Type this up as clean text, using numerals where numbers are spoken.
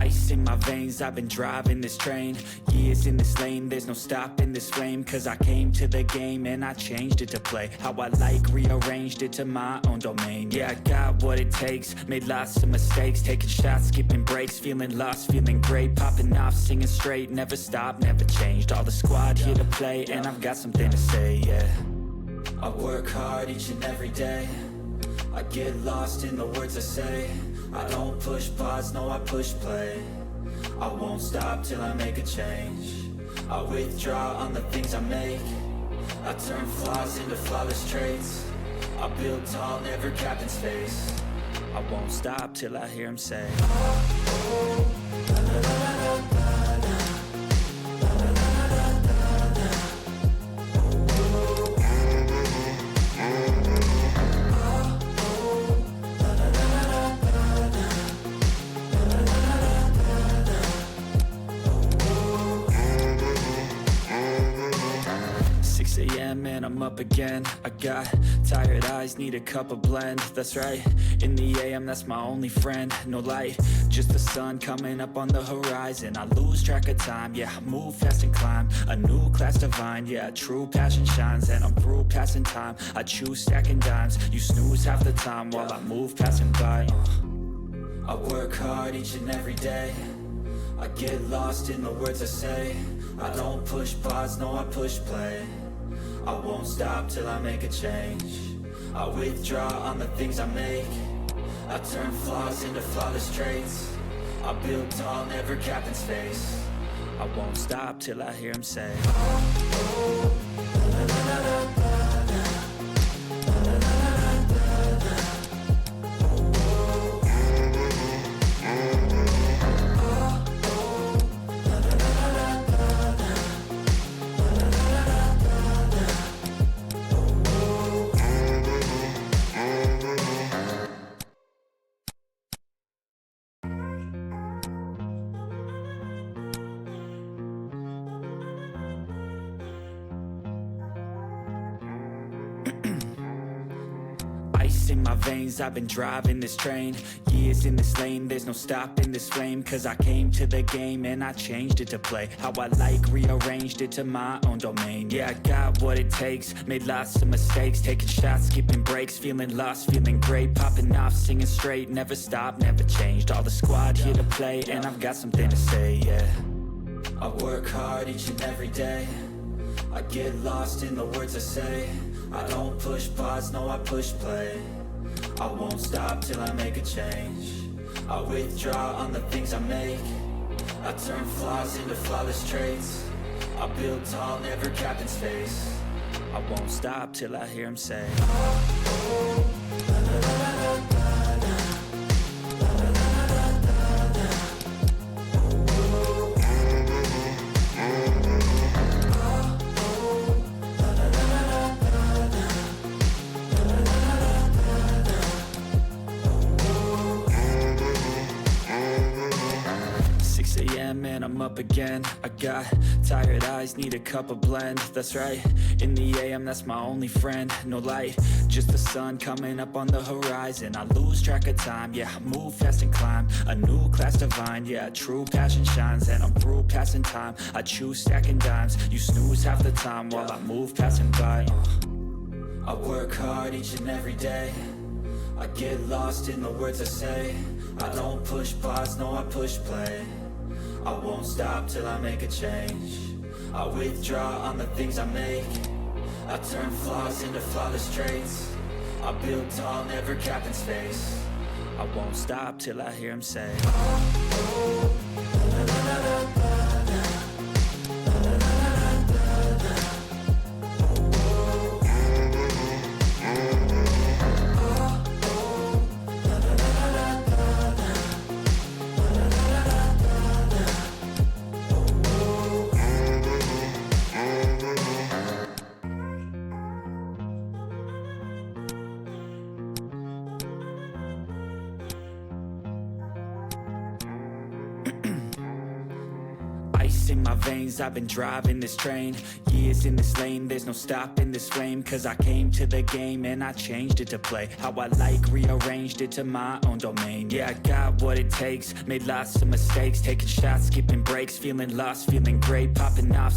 Ice in my veins, I've been driving this train. Years in this lane, there's no stopping this flame. Cause I came to the game and I changed it to play how I like, rearranged it to my own domain. Yeah, I got what it takes, made lots of mistakes, taking shots, skipping breaks, feeling lost, feeling great, popping off, singing straight, never stopped, never changed. All the squad here to play and I've got something to say, yeah. I work hard each and every day, I get lost in the words I say. I don't push pause, no I push play. I won't stop till I make a change. I withdraw on the things I make. I turn flaws into flawless traits. I build tall, never capped in space. I won't stop till I hear him say, and I'm up again. I got tired eyes, need a cup of blend. That's right, in the AM, that's my only friend. No light, just the sun coming up on the horizon. I lose track of time, yeah, I move fast and climb a new class divine, yeah, true passion shines. And I'm through passing time, I choose stacking dimes. You snooze half the time while I move passing by. I work hard each and every day, I get lost in the words I say. I don't push pause, no I push play. I won't stop till I make a change. I withdraw on the things I make. I turn flaws into flawless traits. I build tall, never capped in space. I won't stop till I hear him say, in my veins, I've been driving this train. Years in this lane, there's no stopping this flame. Cause I came to the game and I changed it to play how I like, rearranged it to my own domain. Yeah, I got what it takes, made lots of mistakes, taking shots, skipping breaks, feeling lost, feeling great, popping off, singing straight, never stopped, never changed. All the squad here to play and I've got something to say, yeah. I work hard each and every day, I get lost in the words I say. I don't push pause, no I push play. I won't stop till I make a change. I withdraw on the things I make. I turn flaws into flawless traits. I build tall, never capped in space. I won't stop till I hear him say, and I'm up again. I got tired eyes, need a cup of blend. That's right, in the AM, that's my only friend. No light, just the sun coming up on the horizon. I lose track of time, yeah, I move fast and climb a new class divine, yeah, true passion shines. And I'm through passing time, I choose stacking dimes. You snooze half the time while I move passing by. I work hard each and every day, I get lost in the words I say. I don't push pause, no I push play. I won't stop till I make a change. I withdraw on the things I make. I turn flaws into flawless traits. I build tall, never capped in space. I won't stop till I hear him say, ice in my veins, I've been driving this train. Years in this lane, there's no stopping this flame. Cause I came to the game and I changed it to play how I like, rearranged it to my own domain. Yeah, I got what it takes, made lots of mistakes, taking shots, skipping breaks, feeling lost, feeling great, popping off